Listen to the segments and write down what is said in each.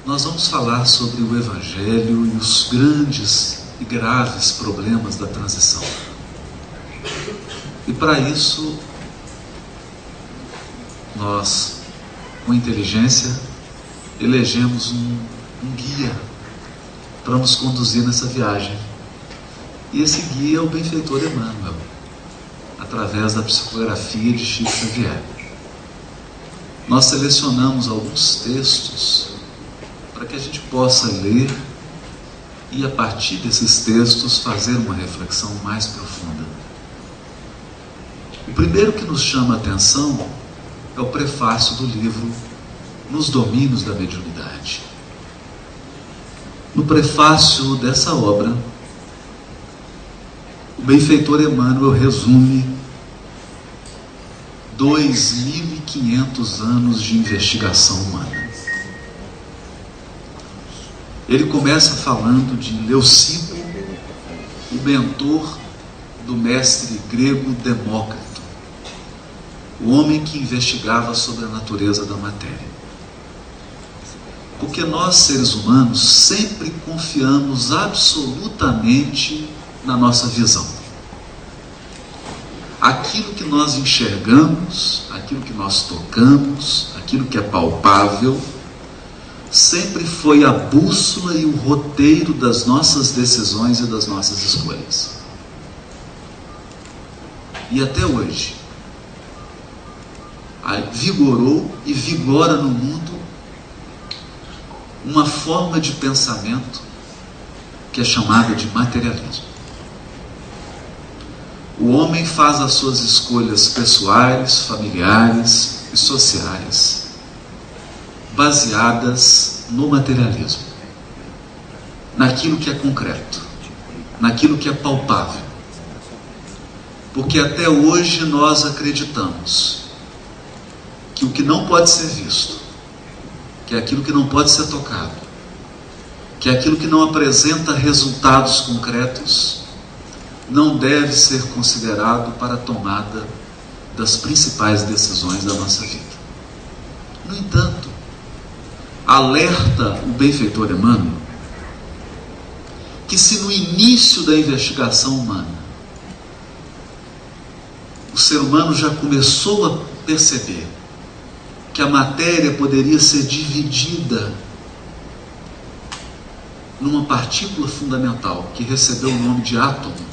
nós vamos falar sobre o Evangelho e os grandes e graves problemas da transição. E para isso, nós, com inteligência, elegemos um guia para nos conduzir nessa viagem. E esse guia é o benfeitor Emmanuel, através da psicografia de Chico Xavier. Nós selecionamos alguns textos para que a gente possa ler e, a partir desses textos, fazer uma reflexão mais profunda. O primeiro que nos chama a atenção é o prefácio do livro Nos Domínios da Mediunidade. No prefácio dessa obra, o benfeitor Emmanuel resume 2.500 anos de investigação humana. Ele começa falando de Leucipo, o mentor do mestre grego Demócrito, o homem que investigava sobre a natureza da matéria. Porque nós, seres humanos, sempre confiamos absolutamente na nossa visão. Aquilo que nós enxergamos, aquilo que nós tocamos, aquilo que é palpável, sempre foi a bússola e o roteiro das nossas decisões e das nossas escolhas. E até hoje, vigorou e vigora no mundo uma forma de pensamento que é chamada de materialismo. O homem faz as suas escolhas pessoais, familiares e sociais baseadas no materialismo, naquilo que é concreto, naquilo que é palpável. Porque até hoje nós acreditamos que o que não pode ser visto, que é aquilo que não pode ser tocado, que é aquilo que não apresenta resultados concretos, não deve ser considerado para a tomada das principais decisões da nossa vida. No entanto, alerta o benfeitor Emmanuel que, se no início da investigação humana o ser humano já começou a perceber que a matéria poderia ser dividida numa partícula fundamental que recebeu o nome de átomo,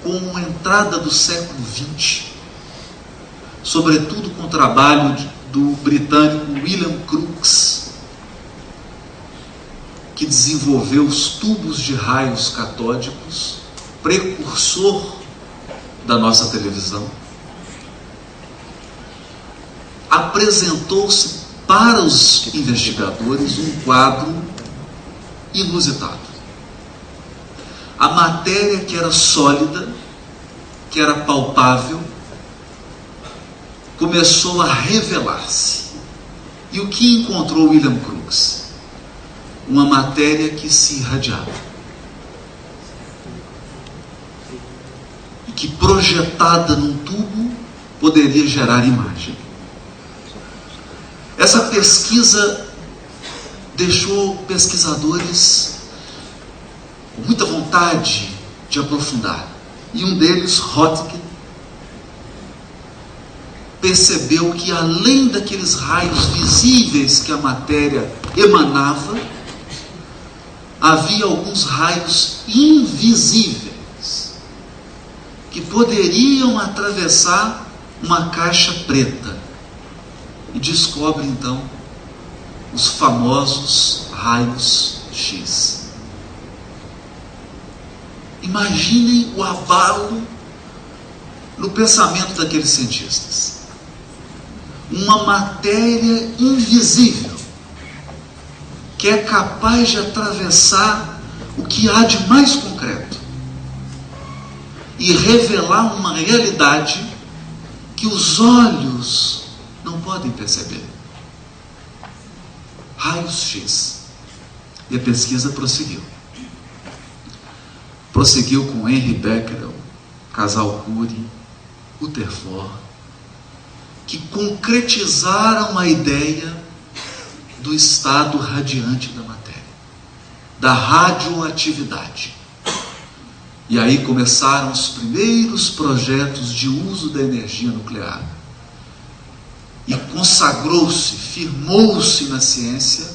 com a entrada do século XX, sobretudo com o trabalho do britânico William Crookes, que desenvolveu os tubos de raios catódicos, precursor da nossa televisão, apresentou-se para os investigadores um quadro inusitado. A matéria que era sólida, que era palpável, começou a revelar-se. E o que encontrou William Crookes? Uma matéria que se irradiava. E que, projetada num tubo, poderia gerar imagem. Essa pesquisa deixou pesquisadores com muita vontade de aprofundar. E um deles, Roentgen, percebeu que, além daqueles raios visíveis que a matéria emanava, havia alguns raios invisíveis que poderiam atravessar uma caixa preta. E descobre então os famosos raios X. Imaginem o abalo no pensamento daqueles cientistas. Uma matéria invisível que é capaz de atravessar o que há de mais concreto e revelar uma realidade que os olhos não podem perceber. Raios X. E a pesquisa prosseguiu. Prosseguiu com Henri Becquerel, Casalcuri, Rutherford, que concretizaram a ideia do estado radiante da matéria, da radioatividade. E aí começaram os primeiros projetos de uso da energia nuclear. E consagrou-se, firmou-se na ciência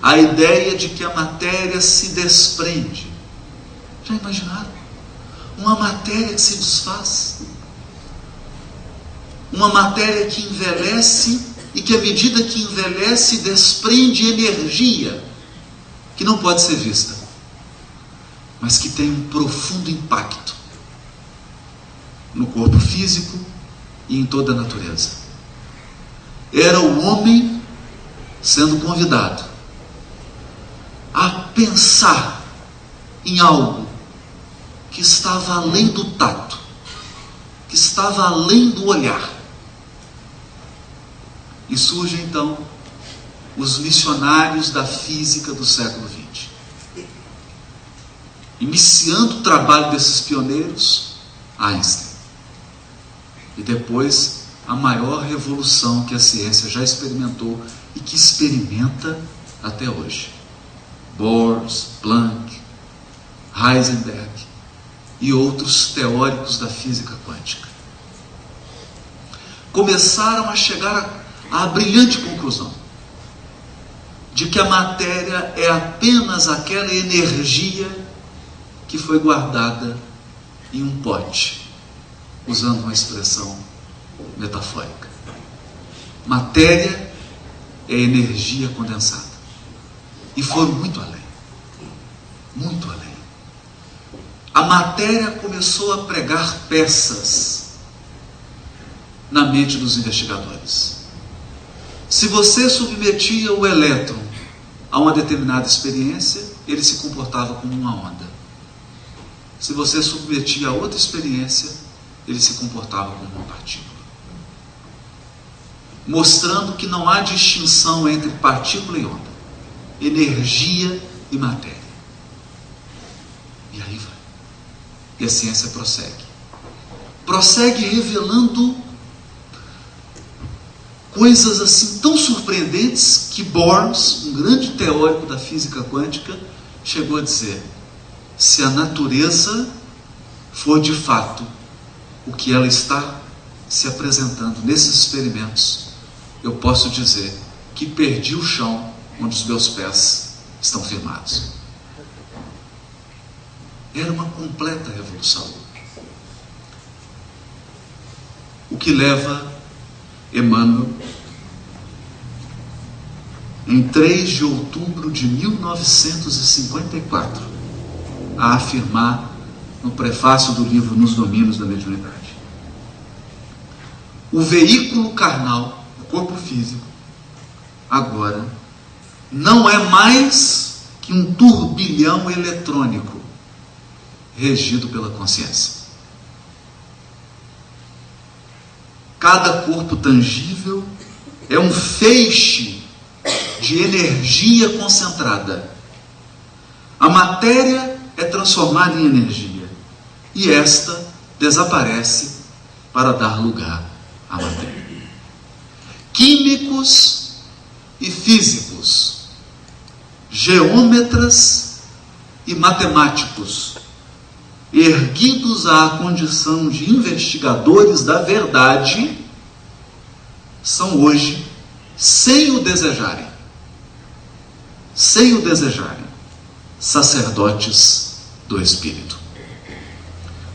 a ideia de que a matéria se desprende. Já imaginaram? Uma matéria que se desfaz. Uma matéria que envelhece e que, à medida que envelhece, desprende energia que não pode ser vista, mas que tem um profundo impacto no corpo físico e em toda a natureza. Era o homem sendo convidado a pensar em algo que estava além do tato, que estava além do olhar. E surgem então os missionários da física do século XX. Iniciando o trabalho desses pioneiros, Einstein. E depois a maior revolução que a ciência já experimentou e que experimenta até hoje. Bohr, Planck, Heisenberg e outros teóricos da física quântica. Começaram a chegar à brilhante conclusão de que a matéria é apenas aquela energia que foi guardada em um pote, usando uma expressão metafórica. Matéria é energia condensada. E foram muito além. Muito além. A matéria começou a pregar peças na mente dos investigadores. Se você submetia o elétron a uma determinada experiência, ele se comportava como uma onda. Se você submetia a outra experiência, ele se comportava como uma partícula. Mostrando que não há distinção entre partícula e onda, energia e matéria. E aí vai. E a ciência prossegue. Prossegue revelando coisas assim tão surpreendentes que Bohr, um grande teórico da física quântica, chegou a dizer: se a natureza for de fato o que ela está se apresentando nesses experimentos, eu posso dizer que perdi o chão onde os meus pés estão firmados. Era uma completa revolução. O que leva Emmanuel, em 3 de outubro de 1954, a afirmar no prefácio do livro Nos Domínios da Mediunidade: o veículo carnal, o corpo físico, agora não é mais que um turbilhão eletrônico regido pela consciência. Cada corpo tangível é um feixe de energia concentrada. A matéria é transformada em energia e esta desaparece para dar lugar à matéria. Químicos e físicos, geômetras e matemáticos, erguidos à condição de investigadores da verdade, são hoje, sem o desejarem, sacerdotes do Espírito.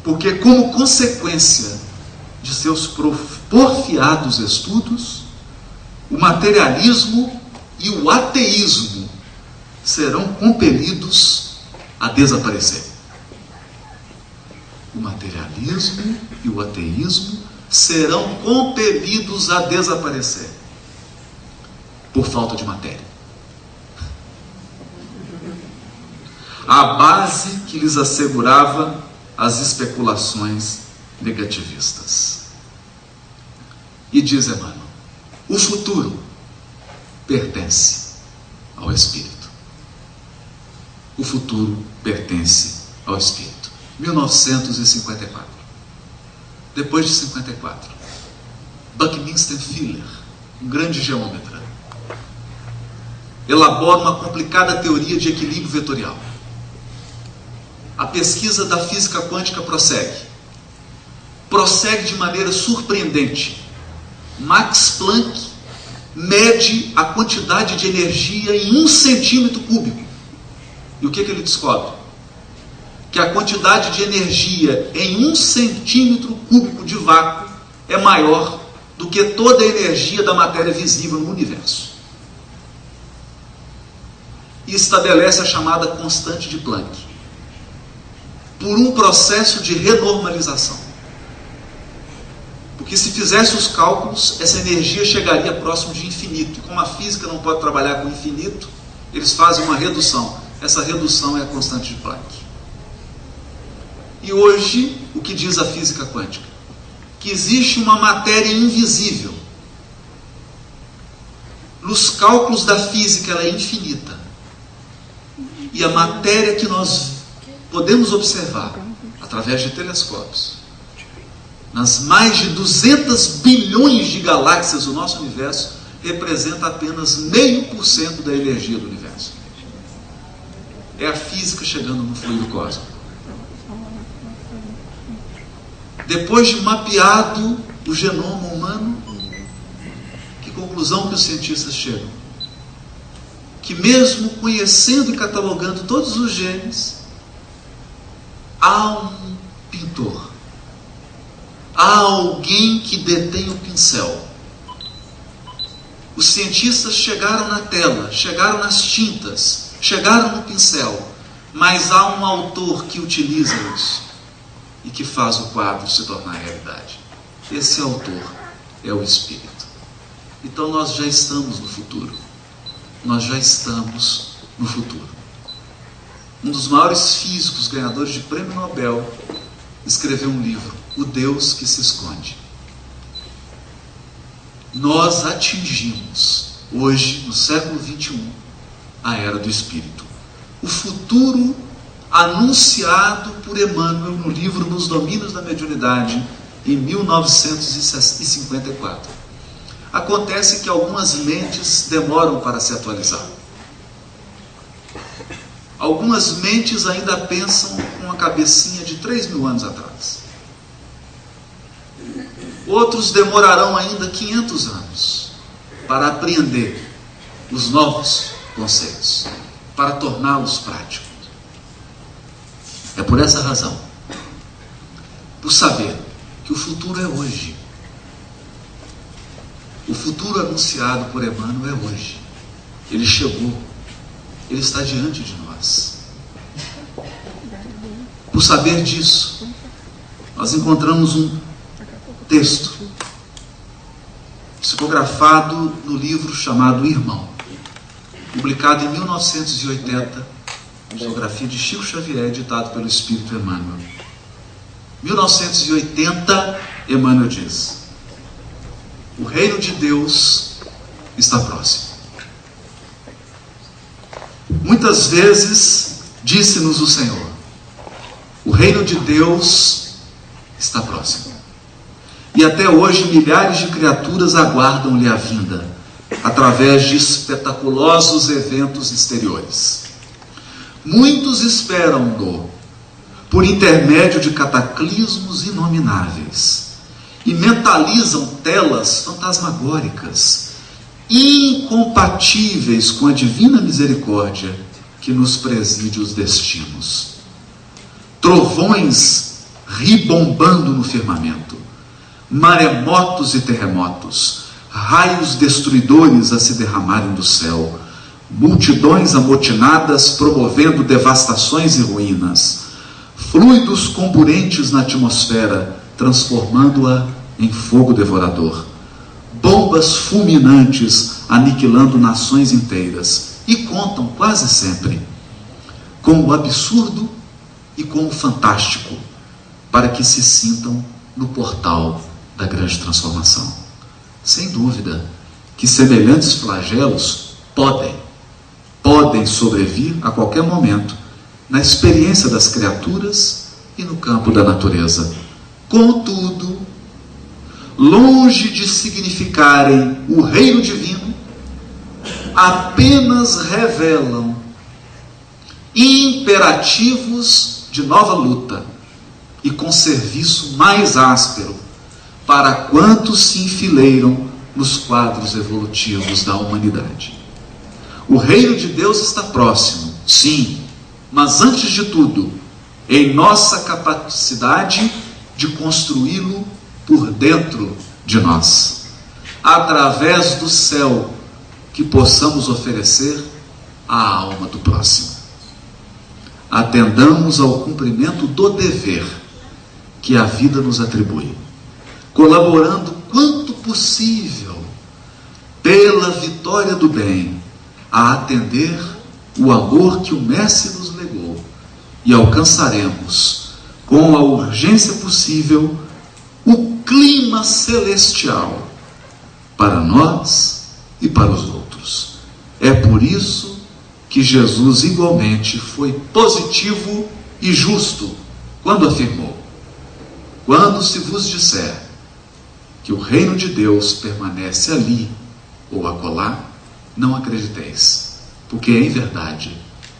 Porque, como consequência de seus porfiados estudos, o materialismo e o ateísmo serão compelidos a desaparecer. O materialismo e o ateísmo serão compelidos a desaparecer por falta de matéria. A base que lhes assegurava as especulações negativistas. E diz Emmanuel: o futuro pertence ao Espírito. O futuro pertence ao Espírito. 1954. Depois de 54, Buckminster Fuller, um grande geômetra, elabora uma complicada teoria de equilíbrio vetorial. A pesquisa da física quântica prossegue de maneira surpreendente. Max Planck mede a quantidade de energia em 1 centímetro cúbico. E o que ele descobre? Que a quantidade de energia em 1 centímetro cúbico de vácuo é maior do que toda a energia da matéria visível no universo. E estabelece a chamada constante de Planck, por um processo de renormalização. Porque se fizesse os cálculos, essa energia chegaria próximo de infinito. E como a física não pode trabalhar com infinito, eles fazem uma redução. Essa redução é a constante de Planck. E hoje, o que diz a física quântica? Que existe uma matéria invisível. Nos cálculos da física, ela é infinita. E a matéria que nós podemos observar através de telescópios, nas mais de 200 bilhões de galáxias do nosso universo, representa apenas 0,5% da energia do universo. É a física chegando no fluido cósmico. Depois de mapeado o genoma humano, que conclusão que os cientistas chegam? Que mesmo conhecendo e catalogando todos os genes, há um pintor, há alguém que detém o pincel. Os cientistas chegaram na tela, chegaram nas tintas, chegaram no pincel, mas há um autor que utiliza isso e que faz o quadro se tornar realidade. Esse autor é o Espírito. Então nós já estamos no futuro. Nós já estamos no futuro. Um dos maiores físicos ganhadores de prêmio Nobel escreveu um livro, O Deus que se Esconde. Nós atingimos, hoje, no século XXI, a era do Espírito. O futuro anunciado por Emmanuel no livro Nos Domínios da Mediunidade, em 1954. Acontece que algumas mentes demoram para se atualizar. Algumas mentes ainda pensam com a cabecinha de 3.000 anos atrás. Outros demorarão ainda 500 anos para apreender os novos conceitos, para torná-los práticos. É por essa razão, por saber que o futuro é hoje. O futuro anunciado por Emmanuel é hoje. Ele chegou, ele está diante de nós. Por saber disso, nós encontramos um texto psicografado no livro chamado Irmão, publicado em 1980, psicografia de Chico Xavier, ditado pelo Espírito Emmanuel. 1980, Emmanuel diz: o reino de Deus está próximo. Muitas vezes disse-nos o Senhor: o reino de Deus está próximo. E até hoje milhares de criaturas aguardam-lhe a vinda, através de espetaculosos eventos exteriores. Muitos esperam-no por intermédio de cataclismos inomináveis e mentalizam telas fantasmagóricas, incompatíveis com a divina misericórdia que nos preside os destinos. Trovões ribombando no firmamento, maremotos e terremotos, raios destruidores a se derramarem do céu, multidões amotinadas promovendo devastações e ruínas, fluidos comburentes na atmosfera, transformando-a em fogo devorador, bombas fulminantes aniquilando nações inteiras, e contam quase sempre com o absurdo e com o fantástico, para que se sintam no portal da grande transformação. Sem dúvida que semelhantes flagelos podem sobrevir a qualquer momento na experiência das criaturas e no campo da natureza. Contudo, longe de significarem o reino divino, apenas revelam imperativos de nova luta e com serviço mais áspero para quantos se enfileiram nos quadros evolutivos da humanidade. O reino de Deus está próximo, sim, mas antes de tudo, em nossa capacidade de construí-lo por dentro de nós, através do céu que possamos oferecer à alma do próximo. Atendamos ao cumprimento do dever que a vida nos atribui, colaborando quanto possível pela vitória do bem a atender o amor que o Mestre nos legou, e alcançaremos com a urgência possível o clima celestial para nós e para os outros. É por isso que Jesus igualmente foi positivo e justo quando afirmou: quando se vos disser que o reino de Deus permanece ali ou acolá, não acrediteis, porque em verdade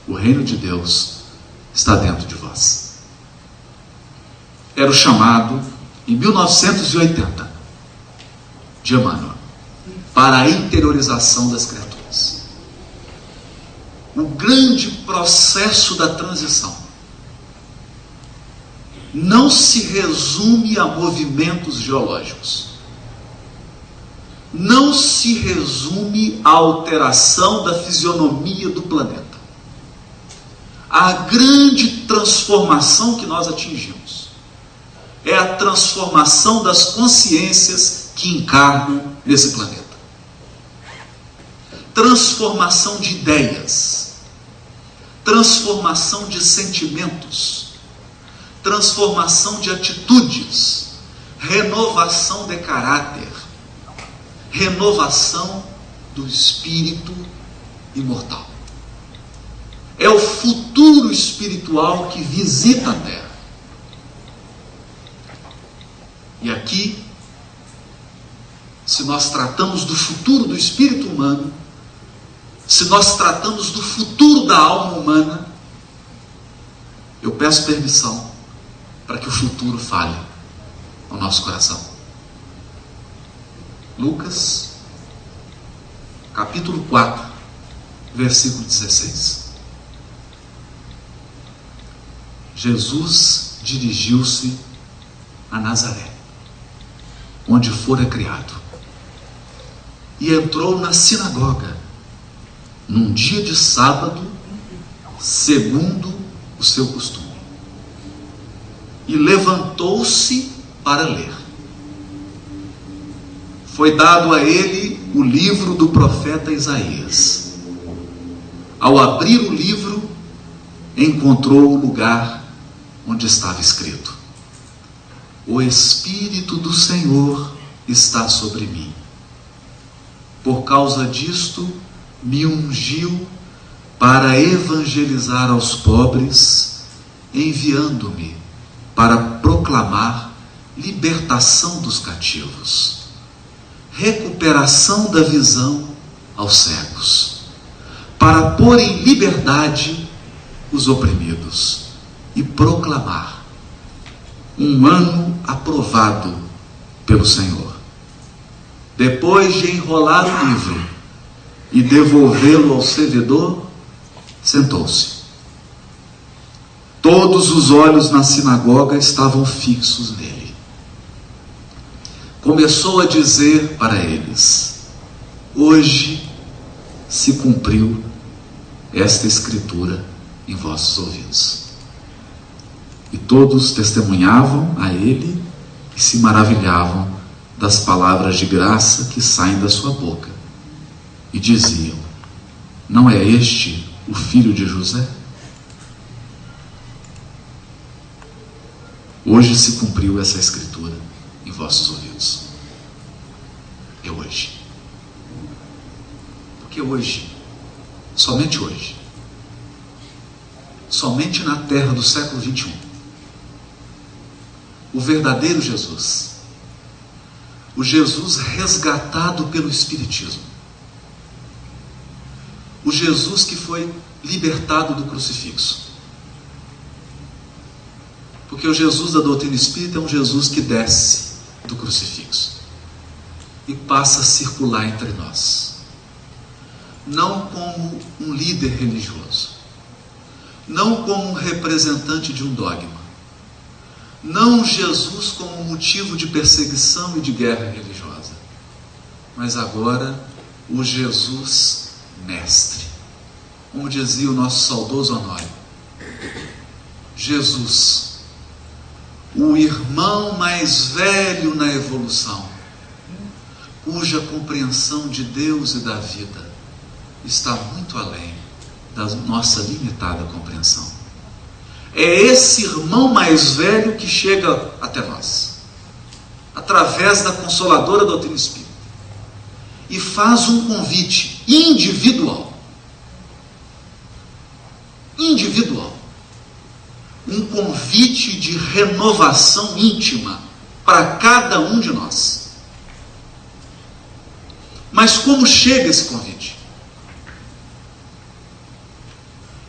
o reino de Deus está dentro de vós. Era o chamado, em 1980, de Emmanuel, para a interiorização das criaturas. O grande processo da transição não se resume a movimentos geológicos, não se resume à alteração da fisionomia do planeta. A grande transformação que nós atingimos é a transformação das consciências que encarnam nesse planeta. Transformação de ideias, transformação de sentimentos, transformação de atitudes, renovação de caráter, renovação do espírito imortal. É o futuro espiritual que visita a Terra. E aqui, se nós tratamos do futuro do espírito humano, se nós tratamos do futuro da alma humana, eu peço permissão para que o futuro fale ao nosso coração. Lucas, capítulo 4, versículo 16. Jesus dirigiu-se a Nazaré, onde fora criado, e entrou na sinagoga, num dia de sábado, segundo o seu costume, e levantou-se para ler. Foi dado a ele o livro do profeta Isaías. Ao abrir o livro, encontrou o lugar onde estava escrito: o Espírito do Senhor está sobre mim. Por causa disto, me ungiu para evangelizar aos pobres, enviando-me para proclamar libertação dos cativos, recuperação da visão aos cegos, para pôr em liberdade os oprimidos e proclamar um ano aprovado pelo Senhor. Depois de enrolar o livro e devolvê-lo ao servidor, sentou-se. Todos os olhos na sinagoga estavam fixos nele. Começou a dizer para eles: hoje se cumpriu esta escritura em vossos ouvidos. E todos testemunhavam a ele e se maravilhavam das palavras de graça que saem da sua boca. E diziam: não é este o filho de José? Hoje se cumpriu essa escritura em vossos ouvidos. É hoje. Porque hoje, somente hoje, somente na terra do século 21, o verdadeiro Jesus, o Jesus resgatado pelo Espiritismo, o Jesus que foi libertado do crucifixo. Porque o Jesus da doutrina espírita é um Jesus que desce do crucifixo e passa a circular entre nós, não como um líder religioso, não como um representante de um dogma, não Jesus como motivo de perseguição e de guerra religiosa, mas agora o Jesus mestre, como dizia o nosso saudoso Honório, Jesus, o irmão mais velho na evolução, cuja compreensão de Deus e da vida está muito além da nossa limitada compreensão. É esse irmão mais velho que chega até nós, através da consoladora doutrina espírita, e faz um convite individual, um convite de renovação íntima para cada um de nós. Mas como chega esse convite?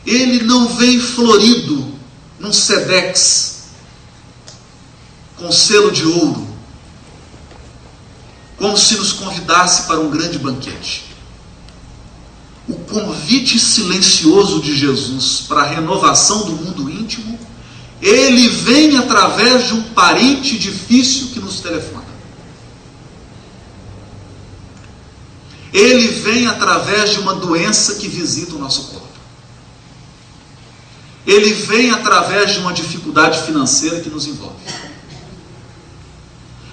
Ele não vem florido num sedex com selo de ouro, como se nos convidasse para um grande banquete. O convite silencioso de Jesus para a renovação do mundo íntimo, ele vem através de um parente difícil que nos telefona. Ele vem através de uma doença que visita o nosso corpo. Ele vem através de uma dificuldade financeira que nos envolve.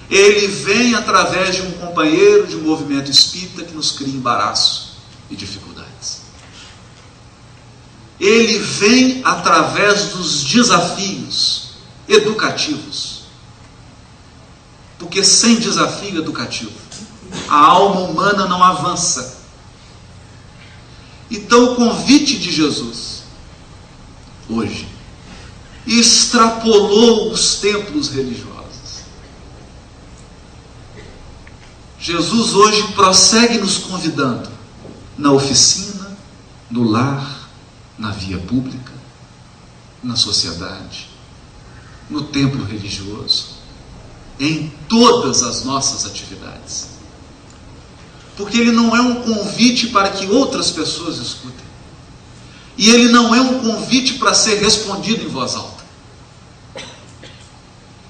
Ele vem através de um companheiro de um movimento espírita que nos cria embaraço e dificuldades. Ele vem através dos desafios educativos. Porque sem desafio educativo, a alma humana não avança. Então o convite de Jesus, hoje, extrapolou os templos religiosos. Jesus hoje prossegue nos convidando na oficina, no lar, na via pública, na sociedade, no templo religioso, em todas as nossas atividades. Porque ele não é um convite para que outras pessoas escutem. E ele não é um convite para ser respondido em voz alta.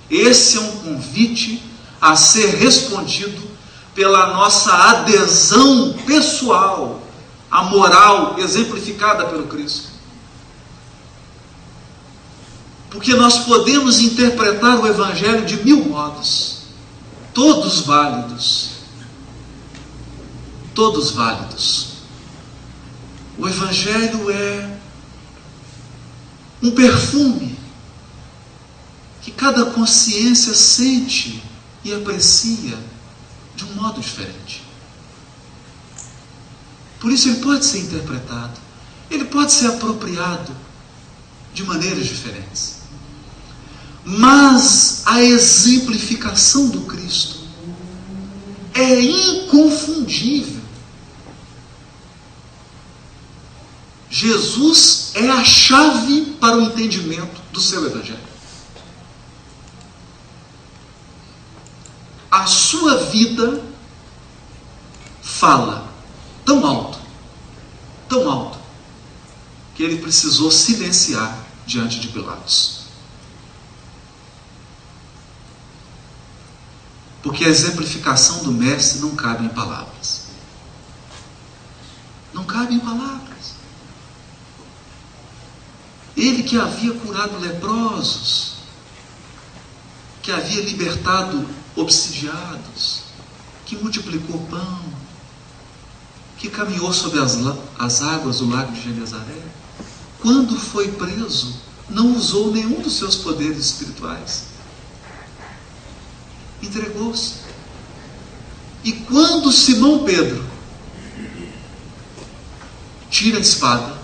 Esse é um convite a ser respondido pela nossa adesão pessoal à moral exemplificada pelo Cristo. Porque nós podemos interpretar o Evangelho de 1000 modos, todos válidos. Todos válidos. O Evangelho é um perfume que cada consciência sente e aprecia de um modo diferente. Por isso ele pode ser interpretado, ele pode ser apropriado de maneiras diferentes. Mas a exemplificação do Cristo é inconfundível. Jesus é a chave para o entendimento do seu Evangelho. A sua vida fala tão alto, que ele precisou silenciar diante de Pilatos. Porque a exemplificação do Mestre não cabe em palavras. Não cabe em palavras. Ele que havia curado leprosos, que havia libertado obsidiados, que multiplicou pão, que caminhou sobre as águas do lago de Genezaré, quando foi preso, não usou nenhum dos seus poderes espirituais. Entregou-se. E quando Simão Pedro tira a espada,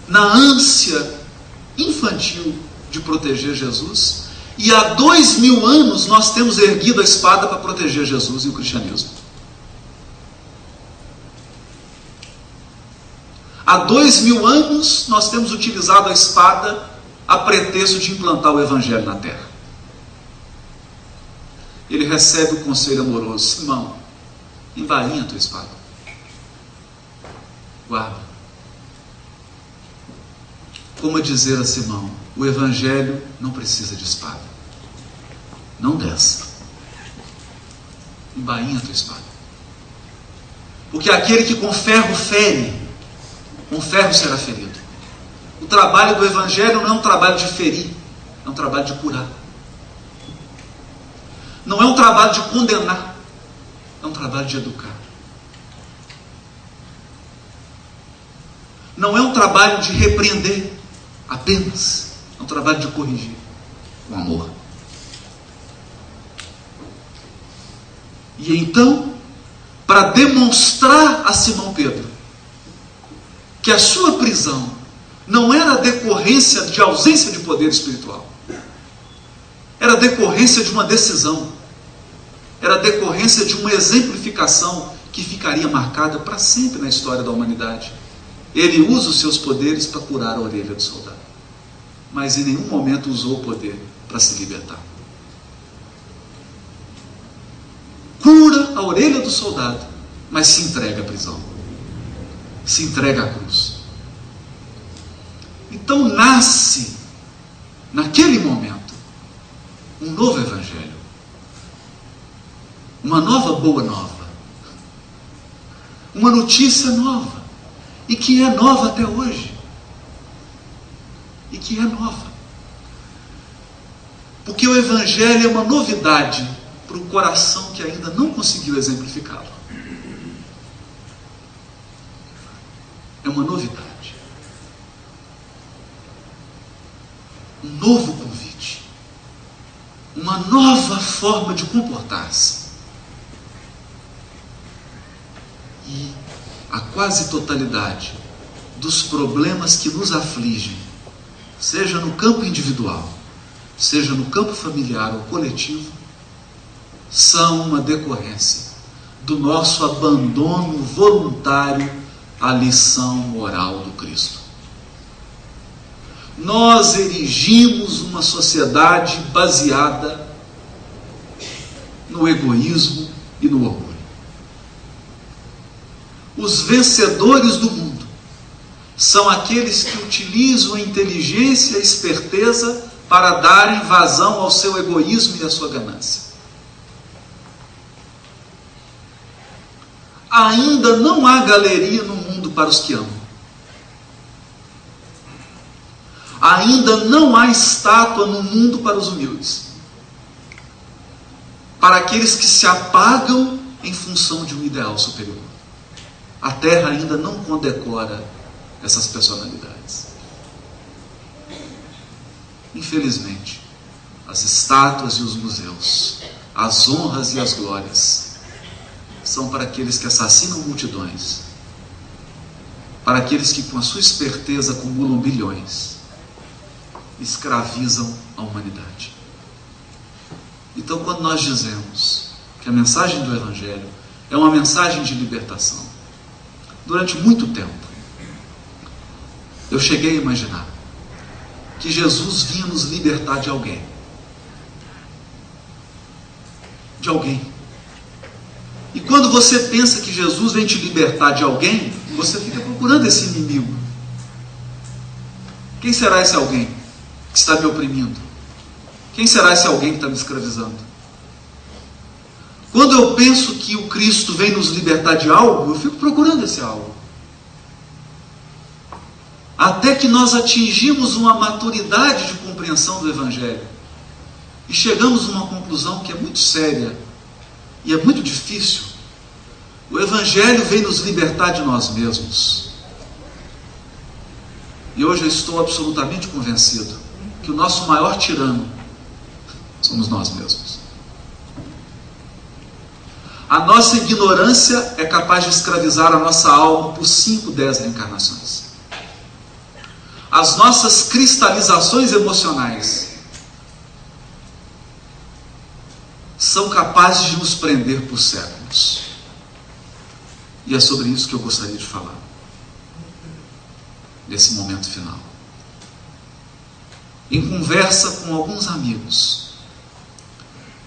na ânsia infantil de proteger Jesus, e há 2000 anos nós temos erguido a espada para proteger Jesus e o cristianismo. Há 2000 anos nós temos utilizado a espada a pretexto de implantar o Evangelho na terra. Ele recebe o conselho amoroso: Simão, embainha a tua espada, guarda. Como a dizer a Simão: o Evangelho não precisa de espada, não dessa, embainha a tua espada, porque aquele que com ferro fere, com ferro será ferido. O trabalho do Evangelho não é um trabalho de ferir, é um trabalho de curar. Não é um trabalho de condenar, é um trabalho de educar. Não é um trabalho de repreender apenas, é um trabalho de corrigir com amor. E então, para demonstrar a Simão Pedro que a sua prisão não era decorrência de ausência de poder espiritual, era decorrência de uma decisão, era decorrência de uma exemplificação que ficaria marcada para sempre na história da humanidade. Ele usa os seus poderes para curar a orelha do soldado, mas em nenhum momento usou o poder para se libertar. Cura a orelha do soldado, mas se entrega à prisão, se entrega à cruz. Então nasce, naquele momento, um novo Evangelho, uma nova boa nova, uma notícia nova, e que é nova até hoje, e que é nova, porque o Evangelho é uma novidade para o coração que ainda não conseguiu exemplificá-lo. É uma novidade, um novo convite, uma nova forma de comportar-se. E a quase totalidade dos problemas que nos afligem, seja no campo individual, seja no campo familiar ou coletivo, são uma decorrência do nosso abandono voluntário à lição moral do Cristo. Nós erigimos uma sociedade baseada no egoísmo e no orgulho. Os vencedores do mundo são aqueles que utilizam a inteligência e a esperteza para darem vazão ao seu egoísmo e à sua ganância. Ainda não há galeria no mundo para os que amam. Ainda não há estátua no mundo para os humildes, para aqueles que se apagam em função de um ideal superior. A terra ainda não condecora essas personalidades. Infelizmente, as estátuas e os museus, as honras e as glórias, são para aqueles que assassinam multidões, para aqueles que com a sua esperteza acumulam bilhões, escravizam a humanidade. Então, quando nós dizemos que a mensagem do Evangelho é uma mensagem de libertação, durante muito tempo, eu cheguei a imaginar que Jesus vinha nos libertar de alguém. De alguém. E quando você pensa que Jesus vem te libertar de alguém, você fica procurando esse inimigo. Quem será esse alguém que está me oprimindo? Quem será esse alguém que está me escravizando? Quando eu penso que o Cristo vem nos libertar de algo, eu fico procurando esse algo. Até que nós atingimos uma maturidade de compreensão do Evangelho e chegamos a uma conclusão que é muito séria e é muito difícil. O Evangelho vem nos libertar de nós mesmos. E hoje eu estou absolutamente convencido que o nosso maior tirano somos nós mesmos. A nossa ignorância é capaz de escravizar a nossa alma por 5, 10 reencarnações. As nossas cristalizações emocionais são capazes de nos prender por séculos. E é sobre isso que eu gostaria de falar. nesse momento final. Em conversa com alguns amigos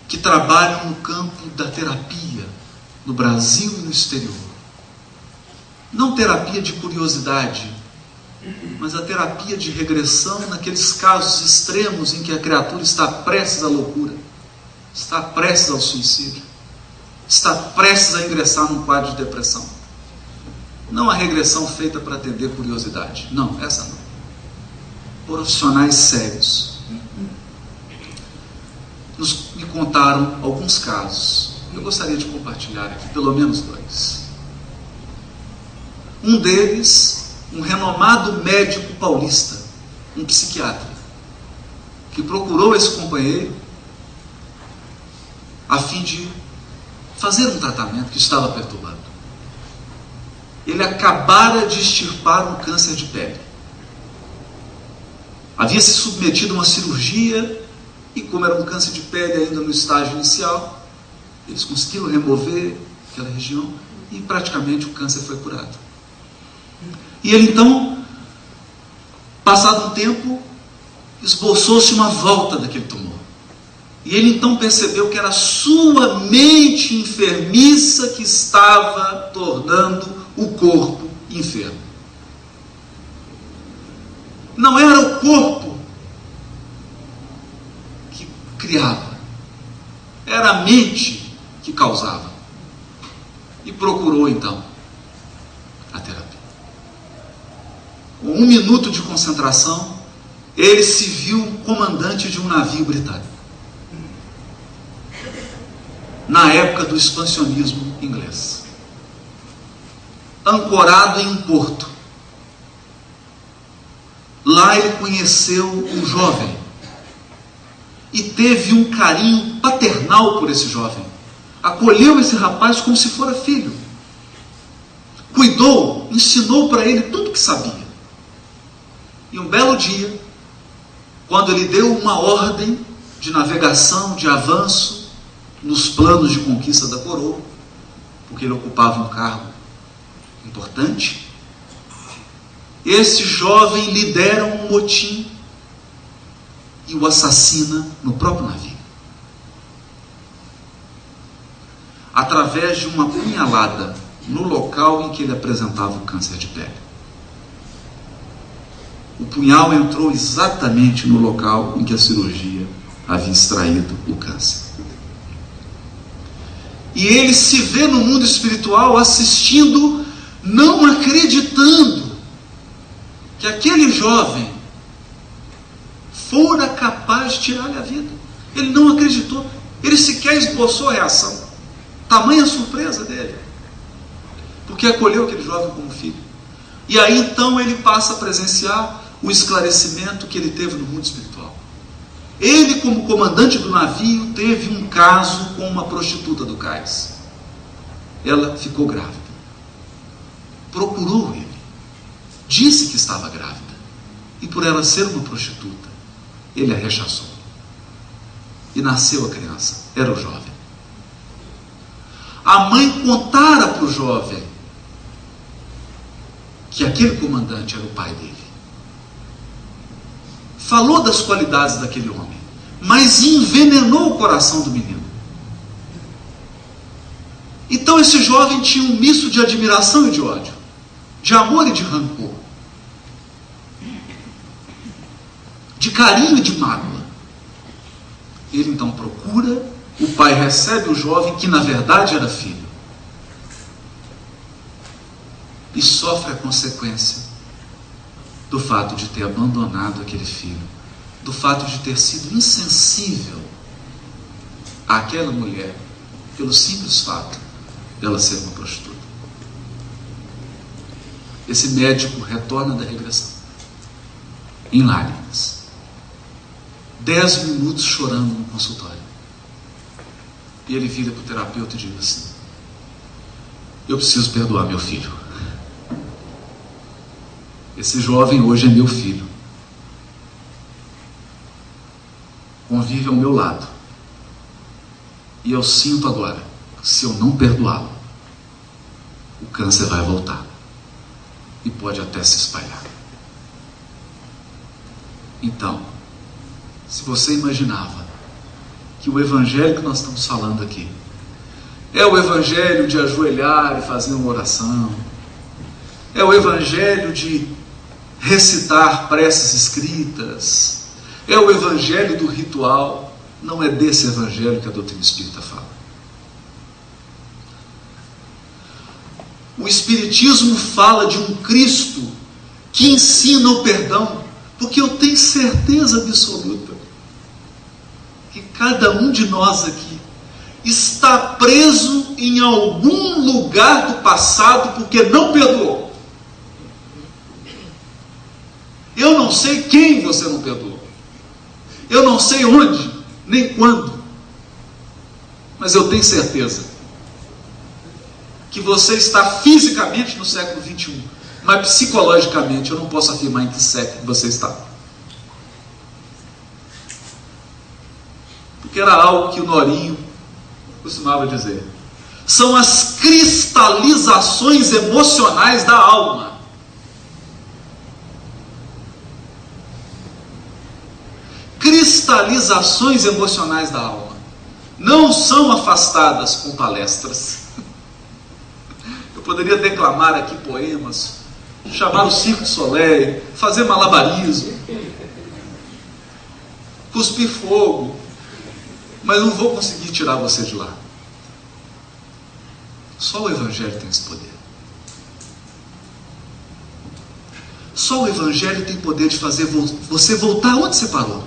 que trabalham no campo da terapia, no Brasil e no exterior. Não terapia de curiosidade, mas a terapia de regressão naqueles casos extremos em que a criatura está prestes à loucura, está prestes ao suicídio, está prestes a ingressar num quadro de depressão. Não a regressão feita para atender curiosidade. Não, essa não. Profissionais sérios me contaram alguns casos. Eu gostaria de compartilhar aqui pelo menos 2. Um deles, um renomado médico paulista, um psiquiatra, que procurou esse companheiro a fim de fazer um tratamento que estava perturbado. Ele acabara de extirpar um câncer de pele. Havia se submetido a uma cirurgia e, como era um câncer de pele ainda no estágio inicial, eles conseguiram remover aquela região e praticamente o câncer foi curado. E ele então, passado um tempo, esboçou-se uma volta daquele tumor. E ele então percebeu que era a sua mente enfermiça que estava tornando o corpo enfermo. Não era o corpo que criava, era a mente que causava. E procurou então a terapia. Com 1 minuto de concentração, ele se viu comandante de um navio britânico, na época do expansionismo inglês, ancorado em um porto. Lá ele conheceu um jovem e teve um carinho paternal por esse jovem. Acolheu esse rapaz como se fora filho. Cuidou, ensinou para ele tudo o que sabia. E um belo dia, quando ele deu uma ordem de navegação, de avanço, nos planos de conquista da coroa, porque ele ocupava um cargo importante, esse jovem lidera um motim e o assassina no próprio navio, através de uma punhalada no local em que ele apresentava o câncer de pele. O punhal entrou exatamente no local em que a cirurgia havia extraído o câncer. E ele se vê no mundo espiritual assistindo, não acreditando que aquele jovem fora capaz de tirar-lhe a vida. Ele não acreditou, ele sequer esboçou a reação. Tamanha a surpresa dele, porque acolheu aquele jovem como filho. E aí então ele passa a presenciar o esclarecimento que ele teve no mundo espiritual. Ele, como comandante do navio, teve um caso com uma prostituta do cais. Ela ficou grávida. Procurou ele. Disse que estava grávida. E por ela ser uma prostituta, ele a rechaçou. E nasceu a criança. Era o jovem. A mãe contara para o jovem que aquele comandante era o pai dele. Falou das qualidades daquele homem, mas envenenou o coração do menino. Então esse jovem tinha um misto de admiração e de ódio, de amor e de rancor, de carinho e de mágoa. Ele então procura, o pai recebe o jovem, que na verdade era filho, e sofre a consequência do fato de ter abandonado aquele filho, do fato de ter sido insensível àquela mulher, pelo simples fato dela ser uma prostituta. Esse médico retorna da regressão, em lágrimas, 10 minutos chorando no consultório. E ele vira para o terapeuta e diz assim: eu preciso perdoar meu filho. Esse jovem hoje é meu filho. Convive ao meu lado. E eu sinto agora, se eu não perdoá-lo, o câncer vai voltar. E pode até se espalhar. Então, se você imaginava que o evangelho que nós estamos falando aqui é o evangelho de ajoelhar e fazer uma oração, é o evangelho de recitar preces escritas, é o evangelho do ritual, não é desse evangelho que a doutrina espírita fala. O Espiritismo fala de um Cristo que ensina o perdão, porque eu tenho certeza absoluta que cada um de nós aqui está preso em algum lugar do passado porque não perdoou. Eu não sei quem você não perdoou, eu não sei onde, nem quando, mas eu tenho certeza que você está fisicamente no século 21, mas psicologicamente eu não posso afirmar em que século você está. Porque era algo que o Norinho costumava dizer. São as cristalizações emocionais da alma. Cristalizações emocionais da alma. Não são afastadas com palestras. Eu poderia declamar aqui poemas, chamar o Cirque du Soleil, fazer malabarismo, cuspir fogo, mas não vou conseguir tirar você de lá. Só o Evangelho tem esse poder. Só o Evangelho tem poder de fazer você voltar onde você parou.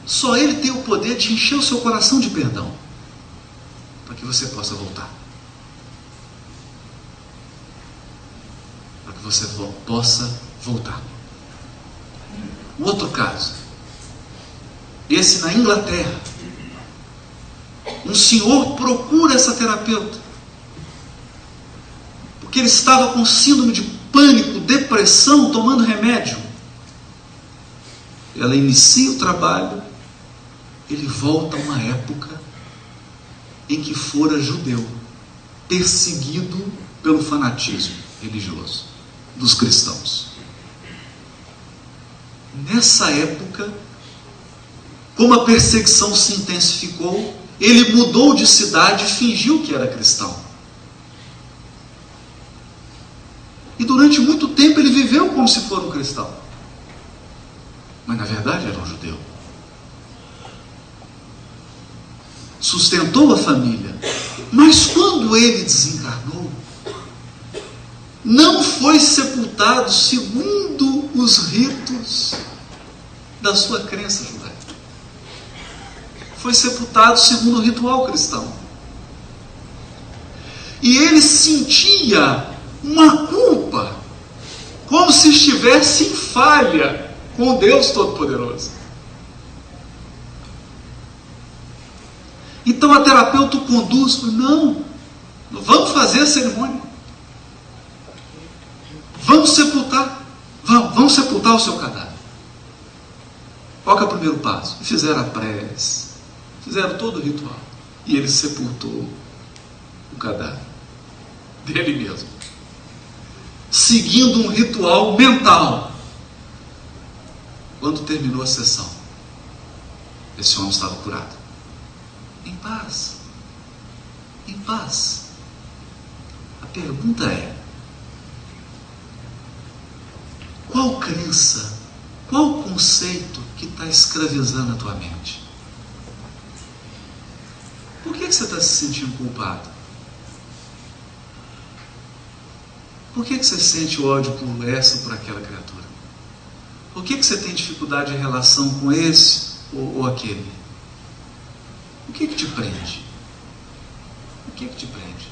Só Ele tem o poder de encher o seu coração de perdão, para que você possa voltar, para que você possa voltar. Um outro caso, esse na Inglaterra, um senhor procura essa terapeuta, porque ele estava com síndrome de pânico, depressão, tomando remédio. Ela inicia o trabalho, ele volta a uma época em que fora judeu, perseguido pelo fanatismo religioso dos cristãos. Nessa época, como a perseguição se intensificou, ele mudou de cidade e fingiu que era cristão. E durante muito tempo ele viveu como se fosse um cristão, mas na verdade era um judeu. Sustentou a família, mas quando ele desencarnou, não foi sepultado segundo os ritos da sua crença judaica. Foi sepultado segundo o ritual cristão. E ele sentia uma culpa, como se estivesse em falha com Deus Todo-Poderoso. Então a terapeuta o conduz, não vamos fazer a cerimônia, vamos sepultar, vamos sepultar o seu cadáver. Qual que é o primeiro passo? Fizeram a prece, fizeram todo o ritual, e ele sepultou o cadáver dele mesmo, seguindo um ritual mental. Quando terminou a sessão, esse homem estava curado. Em paz. Em paz. A pergunta é: qual crença, qual conceito que está escravizando a tua mente? Por que você está se sentindo culpado? Por que você sente ódio por essa ou por aquela criatura? Por que você tem dificuldade em relação com esse ou aquele? O que te prende? O que te prende?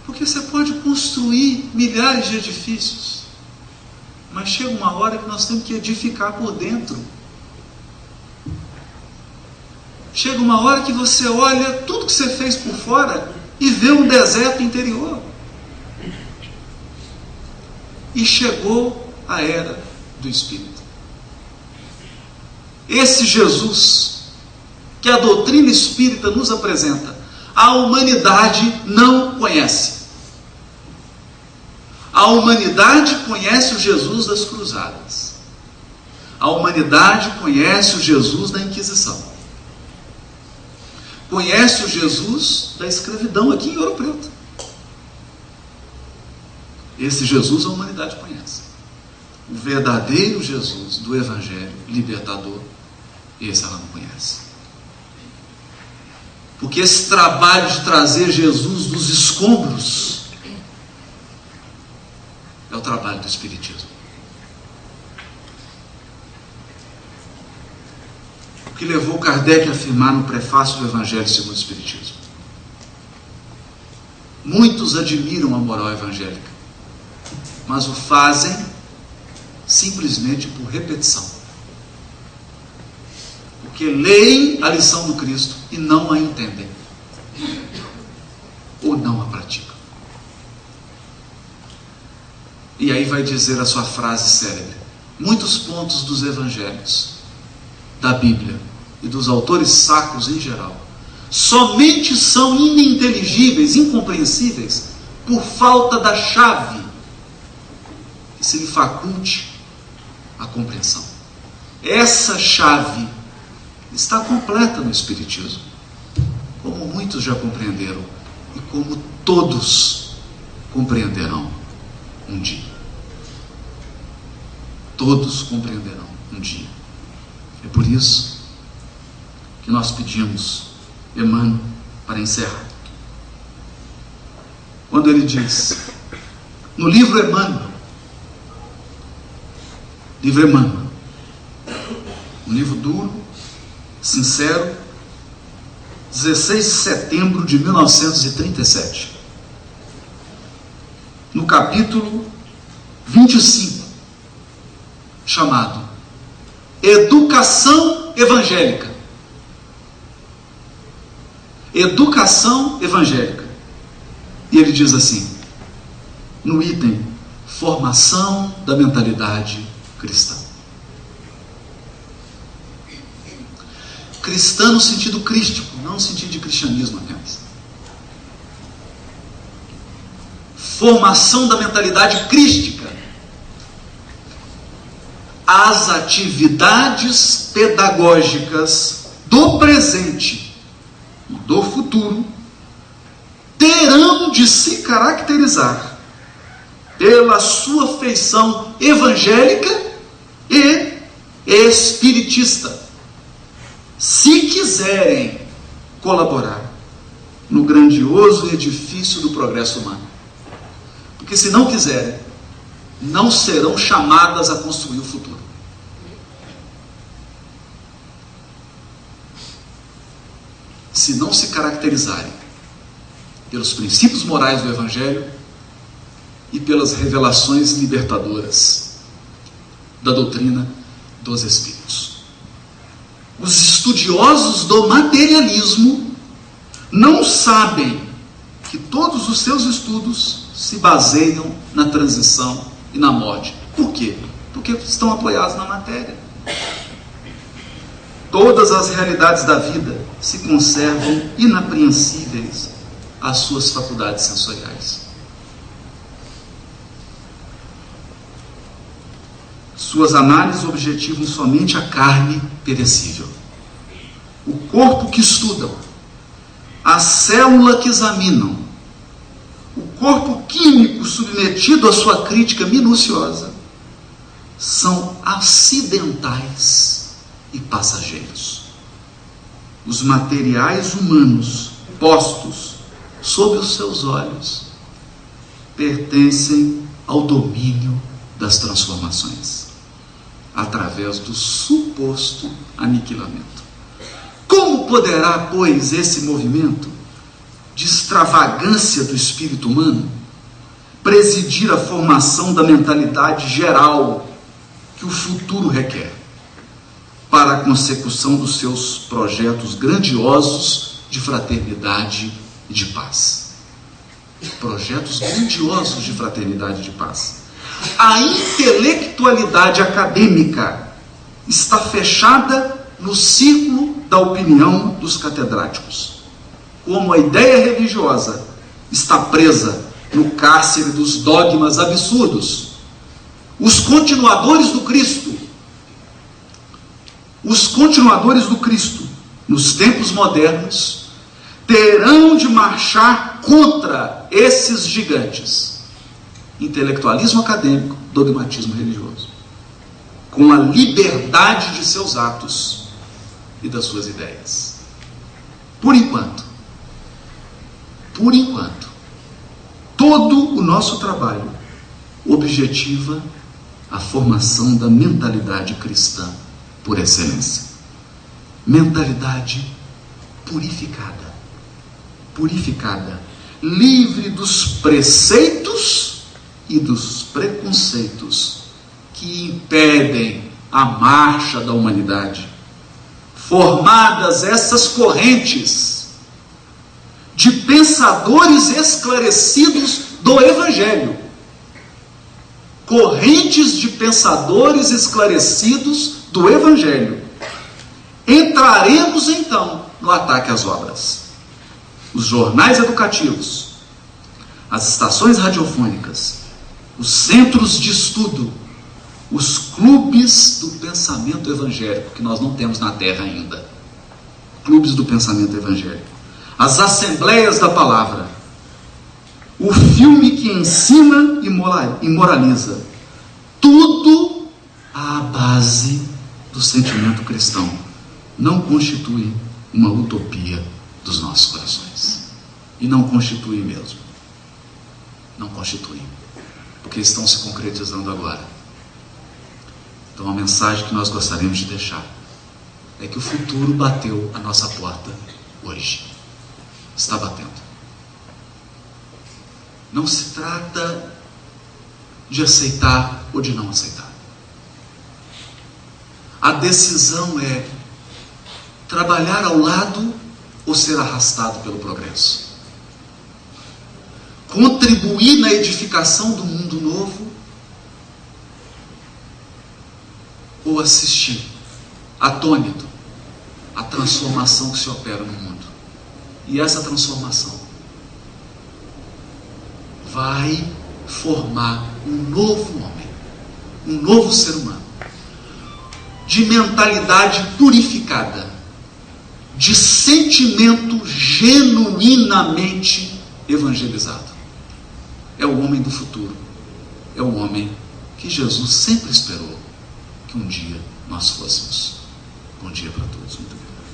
Porque você pode construir milhares de edifícios, mas chega uma hora que nós temos que edificar por dentro. Chega uma hora que você olha tudo que você fez por fora e vê um deserto interior. E chegou a era do Espírito. Esse Jesus que a doutrina espírita nos apresenta, a humanidade não conhece. A humanidade conhece o Jesus das cruzadas. A humanidade conhece o Jesus da Inquisição. Conhece o Jesus da escravidão aqui em Ouro Preto. Esse Jesus a humanidade conhece. O verdadeiro Jesus do Evangelho libertador, esse ela não conhece. Porque esse trabalho de trazer Jesus dos escombros é o trabalho do Espiritismo. O que levou Kardec a afirmar no prefácio do Evangelho segundo o Espiritismo: muitos admiram a moral evangélica, mas o fazem simplesmente por repetição, porque leem a lição do Cristo e não a entendem, ou não a praticam. E aí vai dizer a sua frase célebre: muitos pontos dos evangelhos, da Bíblia e dos autores sacros em geral, somente são ininteligíveis, incompreensíveis, por falta da chave que se lhe faculte a compreensão. Essa chave está completa no Espiritismo, como muitos já compreenderam e como todos compreenderão um dia. Todos compreenderão um dia. É por isso que nós pedimos Emmanuel para encerrar. Quando ele diz, no livro Emmanuel, um livro duro, sincero, 16 de setembro de 1937, no capítulo 25, chamado Educação Evangélica. Educação Evangélica. E ele diz assim, no item Formação da Mentalidade Cristã. Cristã no sentido crístico, não no sentido de cristianismo apenas. Formação da mentalidade crística. As atividades pedagógicas do presente e do futuro terão de se caracterizar pela sua feição evangélica e espiritista, se quiserem colaborar no grandioso edifício do progresso humano. Porque se não quiserem, não serão chamadas a construir o futuro. Se não se caracterizarem pelos princípios morais do Evangelho e pelas revelações libertadoras da doutrina dos Espíritos. Os estudiosos do materialismo não sabem que todos os seus estudos se baseiam na transição e na morte. Por quê? Porque estão apoiados na matéria. Todas as realidades da vida se conservam inapreensíveis às suas faculdades sensoriais. Suas análises objetivam somente a carne perecível, o corpo que estudam, a célula que examinam, o corpo químico submetido à sua crítica minuciosa, são acidentais e passageiros. Os materiais humanos postos sob os seus olhos pertencem ao domínio das transformações, através do suposto aniquilamento. Como poderá, pois, esse movimento de extravagância do espírito humano presidir a formação da mentalidade geral que o futuro requer para a consecução dos seus projetos grandiosos de fraternidade e de paz? Projetos grandiosos de fraternidade e de paz. A intelectualidade acadêmica está fechada no círculo da opinião dos catedráticos, como a ideia religiosa está presa no cárcere dos dogmas absurdos. Os continuadores do Cristo, nos tempos modernos, terão de marchar contra esses gigantes: intelectualismo acadêmico, dogmatismo religioso, com a liberdade de seus atos e das suas ideias. Por enquanto, todo o nosso trabalho objetiva a formação da mentalidade cristã por excelência. Mentalidade purificada, livre dos preceitos e dos preconceitos que impedem a marcha da humanidade. Formadas essas correntes de pensadores esclarecidos do Evangelho, entraremos então no ataque às obras. Os jornais educativos, as estações radiofônicas, os centros de estudo, os clubes do pensamento evangélico, que nós não temos na terra ainda, clubes do pensamento evangélico, as assembleias da palavra, o filme que ensina e moraliza, tudo à base do sentimento cristão, não constitui uma utopia dos nossos corações. E não constitui mesmo. Não constitui. Porque estão se concretizando agora. Então a mensagem que nós gostaríamos de deixar é que o futuro bateu a nossa porta hoje. Está batendo. Não se trata de aceitar ou de não aceitar. A decisão é trabalhar ao lado ou ser arrastado pelo progresso. Contribuir na edificação do mundo novo ou assistir atônito à transformação que se opera no mundo. E essa transformação vai formar um novo homem, um novo ser humano, de mentalidade purificada, de sentimento genuinamente evangelizado. É o homem do futuro, é o homem que Jesus sempre esperou que um dia nós fôssemos. Bom dia para todos, muito obrigado.